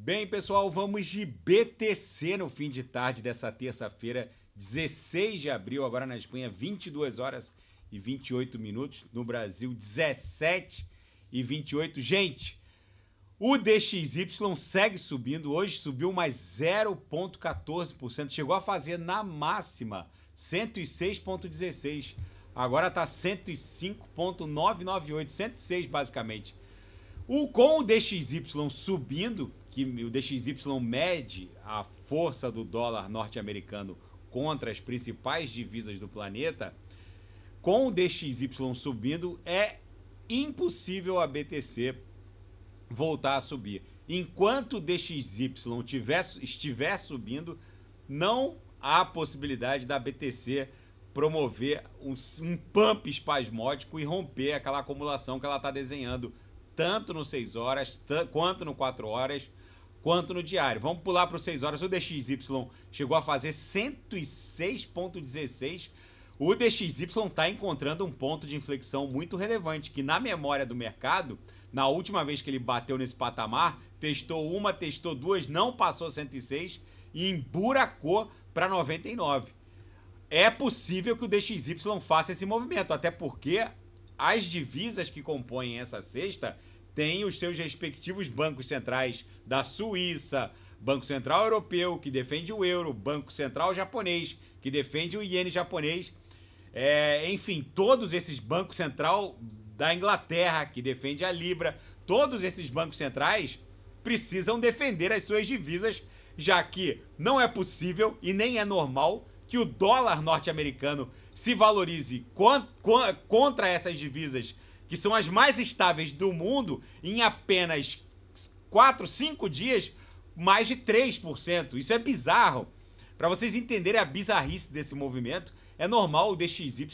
Bem, pessoal, vamos de BTC no fim de tarde dessa terça-feira, 16 de abril, agora na Espanha, 22 horas e 28 minutos, no Brasil, 17 e 28. Gente, o DXY segue subindo, hoje subiu mais 0,14%, chegou a fazer na máxima 106,16, agora está 105,998, 106 basicamente. Com o DXY subindo, que o DXY mede a força do dólar norte-americano contra as principais divisas do planeta, com o DXY subindo, é impossível a BTC voltar a subir. Enquanto o DXY estiver subindo, não há possibilidade da BTC promover um pump espasmódico e romper aquela acumulação que ela está desenhando, tanto no 6 horas, quanto no 4 horas, quanto no diário. Vamos pular para os 6 horas. O DXY chegou a fazer 106,16. O DXY está encontrando um ponto de inflexão muito relevante, que na memória do mercado, na última vez que ele bateu nesse patamar, testou uma, testou duas, não passou 106 e emburacou para 99. É possível que o DXY faça esse movimento, até porque as divisas que compõem essa cesta têm os seus respectivos bancos centrais da Suíça, Banco Central Europeu, que defende o euro, Banco Central Japonês, que defende o iene japonês, enfim, todos esses bancos central da Inglaterra, que defende a Libra, todos esses bancos centrais precisam defender as suas divisas, já que não é possível e nem é normal que o dólar norte-americano se valorize contra essas divisas, que são as mais estáveis do mundo, em apenas 4, 5 dias, mais de 3%. Isso é bizarro. Para vocês entenderem a bizarrice desse movimento, é normal o DXY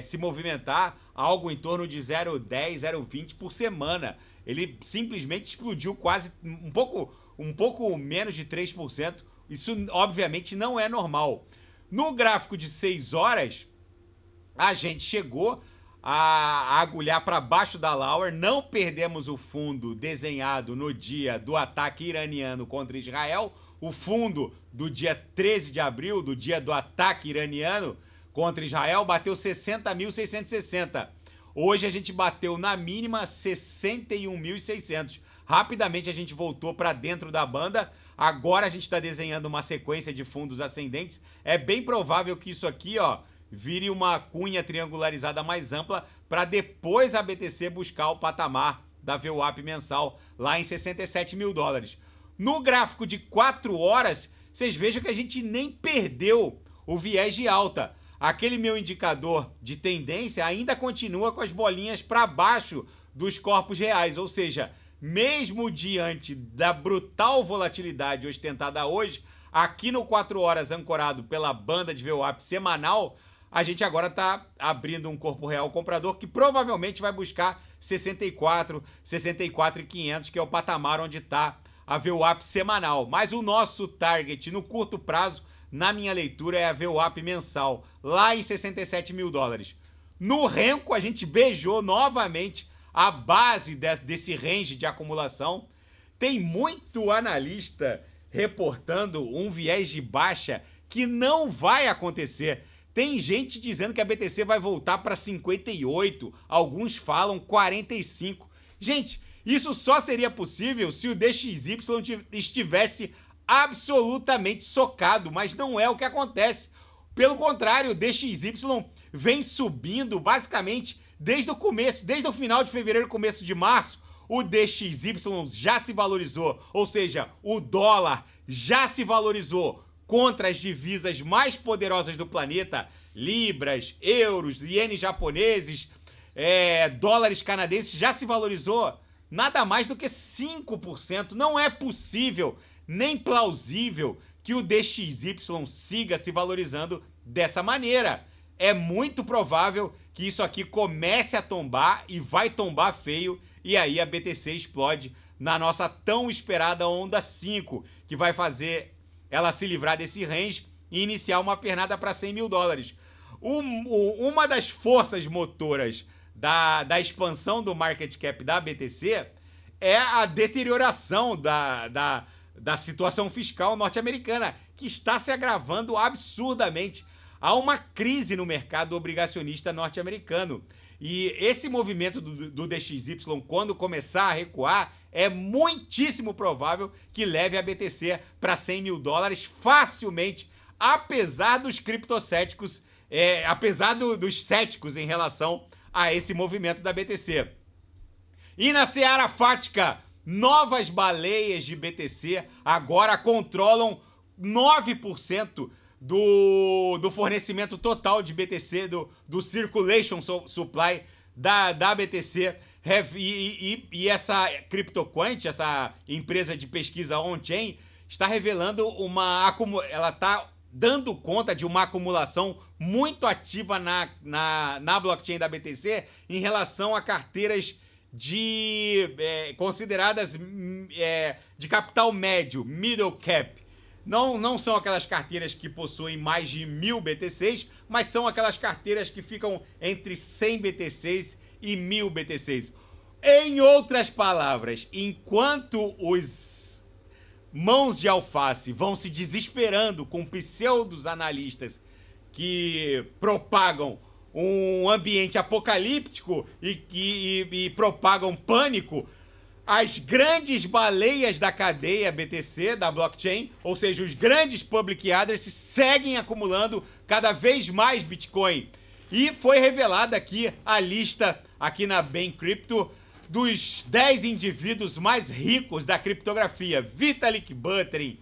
se movimentar algo em torno de 0,10, 0,20 por semana. Ele simplesmente explodiu quase um pouco menos de 3%. Isso, obviamente, não é normal. No gráfico de 6 horas, a gente chegou a agulhar para baixo da Lauer, não perdemos o fundo desenhado no dia do ataque iraniano contra Israel, o fundo do dia 13 de abril, do dia do ataque iraniano contra Israel, bateu 60.660. Hoje a gente bateu na mínima 61.600. Rapidamente a gente voltou para dentro da banda. Agora a gente está desenhando uma sequência de fundos ascendentes. É bem provável que isso aqui, ó, vire uma cunha triangularizada mais ampla para depois a BTC buscar o patamar da VWAP mensal lá em 67 mil dólares. No gráfico de 4 horas, vocês vejam que a gente nem perdeu o viés de alta. Aquele meu indicador de tendência ainda continua com as bolinhas para baixo dos corpos reais, ou seja, mesmo diante da brutal volatilidade ostentada hoje, aqui no 4 horas ancorado pela banda de VWAP semanal, a gente agora está abrindo um corpo real comprador que provavelmente vai buscar 64, 64.500, que é o patamar onde está a VWAP semanal. Mas o nosso target no curto prazo, na minha leitura, é a VWAP mensal, lá em 67 mil dólares. No renco, a gente beijou novamente a base desse range de acumulação. Tem muito analista reportando um viés de baixa que não vai acontecer. Tem gente dizendo que a BTC vai voltar para 58, alguns falam 45. Gente, isso só seria possível se o DXY estivesse absolutamente socado, mas não é o que acontece. Pelo contrário, o DXY vem subindo basicamente desde o começo, desde o final de fevereiro, começo de março. O DXY já se valorizou, ou seja, o dólar já se valorizou contra as divisas mais poderosas do planeta, libras, euros, ienes japoneses, dólares canadenses, já se valorizou nada mais do que 5%. Não é possível, nem plausível, que o DXY siga se valorizando dessa maneira. É muito provável que isso aqui comece a tombar e vai tombar feio, e aí a BTC explode na nossa tão esperada onda 5, que vai fazer ela se livrar desse range e iniciar uma pernada para 100 mil dólares. Uma das forças motoras da expansão do market cap da BTC é a deterioração da situação fiscal norte-americana, que está se agravando absurdamente. Há uma crise no mercado obrigacionista norte-americano. E esse movimento do DXY, quando começar a recuar, é muitíssimo provável que leve a BTC para 100 mil dólares facilmente, apesar dos criptocéticos, apesar dos céticos em relação a esse movimento da BTC. E na seara fática, novas baleias de BTC agora controlam 9% do fornecimento total de BTC, do Circulation Supply da BTC. E essa CryptoQuant, essa empresa de pesquisa on-chain, está revelando ela está dando conta de uma acumulação muito ativa na blockchain da BTC em relação a carteiras consideradas de capital médio, middle cap. Não são aquelas carteiras que possuem mais de 1000 BTCs, mas são aquelas carteiras que ficam entre 100 BTCs e 1000 BTCs. Em outras palavras, enquanto os mãos de alface vão se desesperando com pseudos analistas que propagam um ambiente apocalíptico e propagam pânico, as grandes baleias da cadeia BTC, da blockchain, ou seja, os grandes public addresses, seguem acumulando cada vez mais Bitcoin. E foi revelada aqui a lista, aqui na Bain Crypto, dos 10 indivíduos mais ricos da criptografia. Vitalik Buterin,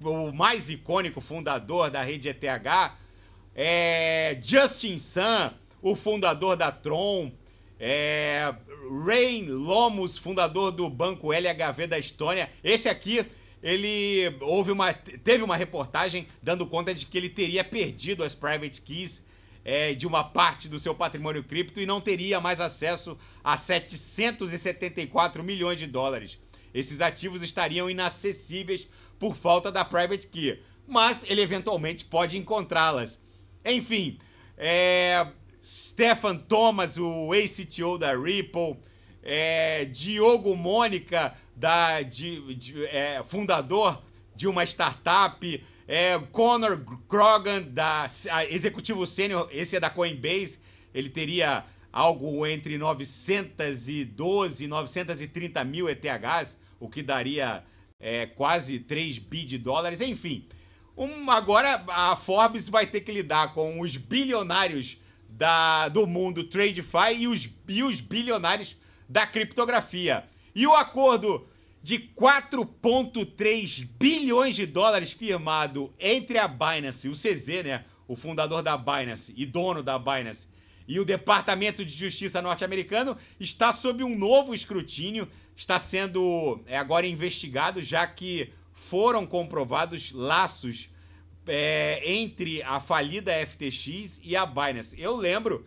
o mais icônico fundador da rede ETH, Justin Sun, o fundador da Tron, Rain Lomus, fundador do banco LHV da Estônia. Esse aqui, teve uma reportagem dando conta de que ele teria perdido as private keys de uma parte do seu patrimônio cripto e não teria mais acesso a 774 milhões de dólares. Esses ativos estariam inacessíveis por falta da private key, mas ele eventualmente pode encontrá-las. Enfim, Stefan Thomas, o ex-CTO da Ripple, Diogo Mônica, fundador de uma startup, Conor Grogan, executivo sênior, esse é da Coinbase, ele teria algo entre 912 e 930 mil ETHs, o que daria quase 3 bi de dólares, enfim. Agora a Forbes vai ter que lidar com os bilionários do mundo TradeFi e os bilionários da criptografia. E o acordo de 4,3 bilhões de dólares firmado entre a Binance, o CZ, né, o fundador da Binance e dono da Binance, e o Departamento de Justiça norte-americano, está sob um novo escrutínio, está sendo agora investigado, já que foram comprovados laços entre a falida FTX e a Binance. Eu lembro,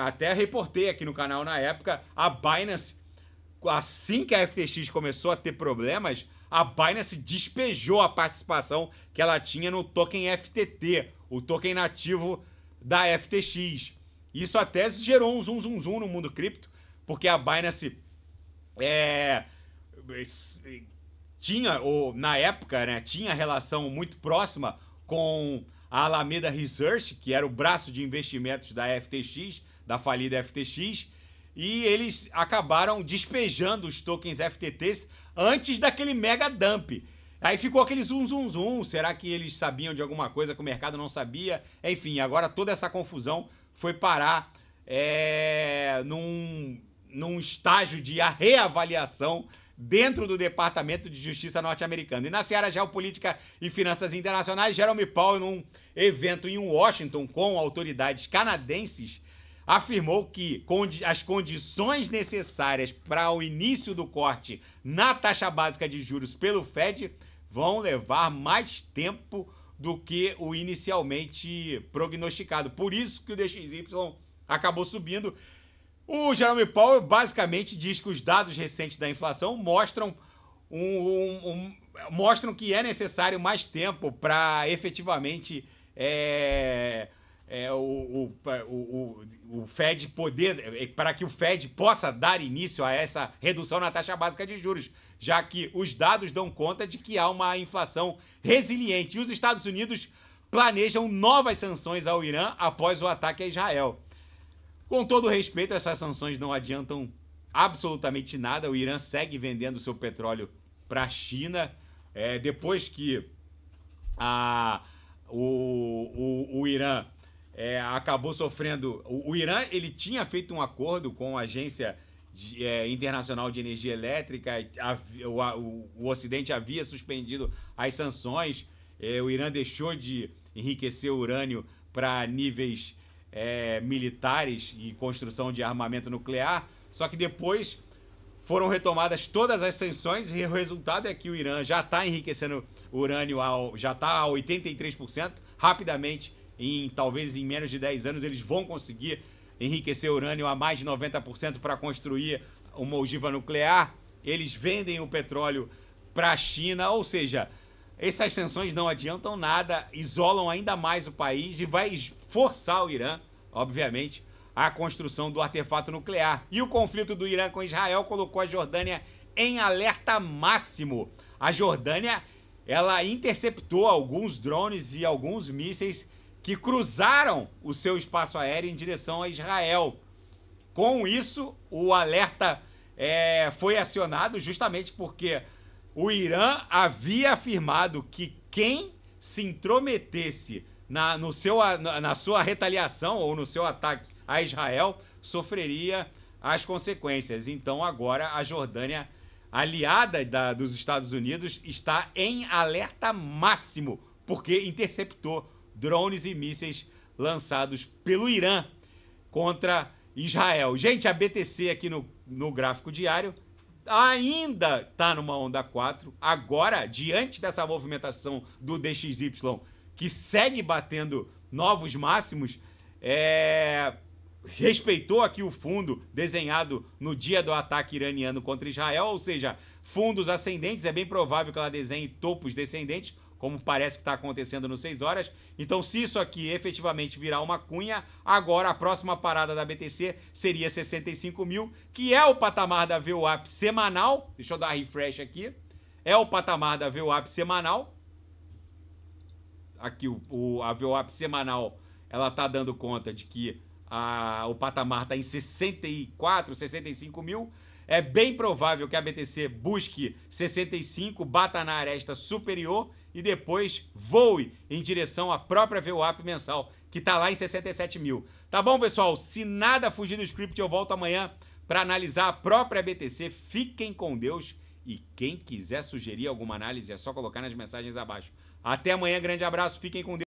até reportei aqui no canal na época, a Binance, assim que a FTX começou a ter problemas, a Binance despejou a participação que ela tinha no token FTT, o token nativo da FTX. Isso até gerou um zum no mundo cripto, porque a Binance tinha, ou na época, né, tinha relação muito próxima com a Alameda Research, que era o braço de investimentos da FTX, da falida FTX, e eles acabaram despejando os tokens FTTs antes daquele mega dump. Aí ficou aquele zum. Será que eles sabiam de alguma coisa que o mercado não sabia? Enfim, agora toda essa confusão foi parar num estágio de reavaliação dentro do Departamento de Justiça norte-americano. E na seara geopolítica e finanças internacionais, Jerome Powell, num evento em Washington com autoridades canadenses, afirmou que as condições necessárias para o início do corte na taxa básica de juros pelo Fed vão levar mais tempo do que o inicialmente prognosticado. Por isso que o DXY acabou subindo. O Jerome Powell basicamente diz que os dados recentes da inflação mostram que é necessário mais tempo para efetivamente o Fed poder, para que o Fed possa dar início a essa redução na taxa básica de juros, já que os dados dão conta de que há uma inflação resiliente. E os Estados Unidos planejam novas sanções ao Irã após o ataque a Israel. Com todo respeito, essas sanções não adiantam absolutamente nada. O Irã segue vendendo seu petróleo para a China. Depois que o Irã acabou sofrendo... O Irã ele tinha feito um acordo com a Agência Internacional de Energia Elétrica. O Ocidente havia suspendido as sanções. O Irã deixou de enriquecer o urânio para níveis militares e construção de armamento nuclear. Só que depois foram retomadas todas as sanções e o resultado é que o Irã já está enriquecendo urânio, já está a 83%. Rapidamente, talvez em menos de 10 anos, eles vão conseguir enriquecer urânio a mais de 90% para construir uma ogiva nuclear. Eles vendem o petróleo para a China, ou seja, essas sanções não adiantam nada, isolam ainda mais o país e vai forçar o Irã, obviamente, a construção do artefato nuclear. E o conflito do Irã com Israel colocou a Jordânia em alerta máximo. A Jordânia, ela interceptou alguns drones e alguns mísseis que cruzaram o seu espaço aéreo em direção a Israel. Com isso, o alerta foi acionado justamente porque o Irã havia afirmado que quem se intrometesse na sua retaliação ou no seu ataque a Israel sofreria as consequências. Então agora a Jordânia, aliada dos Estados Unidos, está em alerta máximo porque interceptou drones e mísseis lançados pelo Irã contra Israel. Gente, a BTC aqui no gráfico diário ainda está numa onda 4. Agora, diante dessa movimentação do DXY, que segue batendo novos máximos, respeitou aqui o fundo desenhado no dia do ataque iraniano contra Israel, ou seja, fundos ascendentes. É bem provável que ela desenhe topos descendentes, como parece que está acontecendo no 6 horas. Então, se isso aqui efetivamente virar uma cunha, agora a próxima parada da BTC seria 65 mil, que é o patamar da VWAP semanal. Deixa eu dar refresh aqui. É o patamar da VWAP semanal. Aqui a VWAP semanal, ela está dando conta de que o patamar está em 64, 65 mil. É bem provável que a BTC busque 65, bata na aresta superior e depois voe em direção à própria VWAP mensal, que está lá em 67 mil. Tá bom, pessoal? Se nada fugir do script, eu volto amanhã para analisar a própria BTC. Fiquem com Deus e quem quiser sugerir alguma análise é só colocar nas mensagens abaixo. Até amanhã, grande abraço, fiquem com Deus.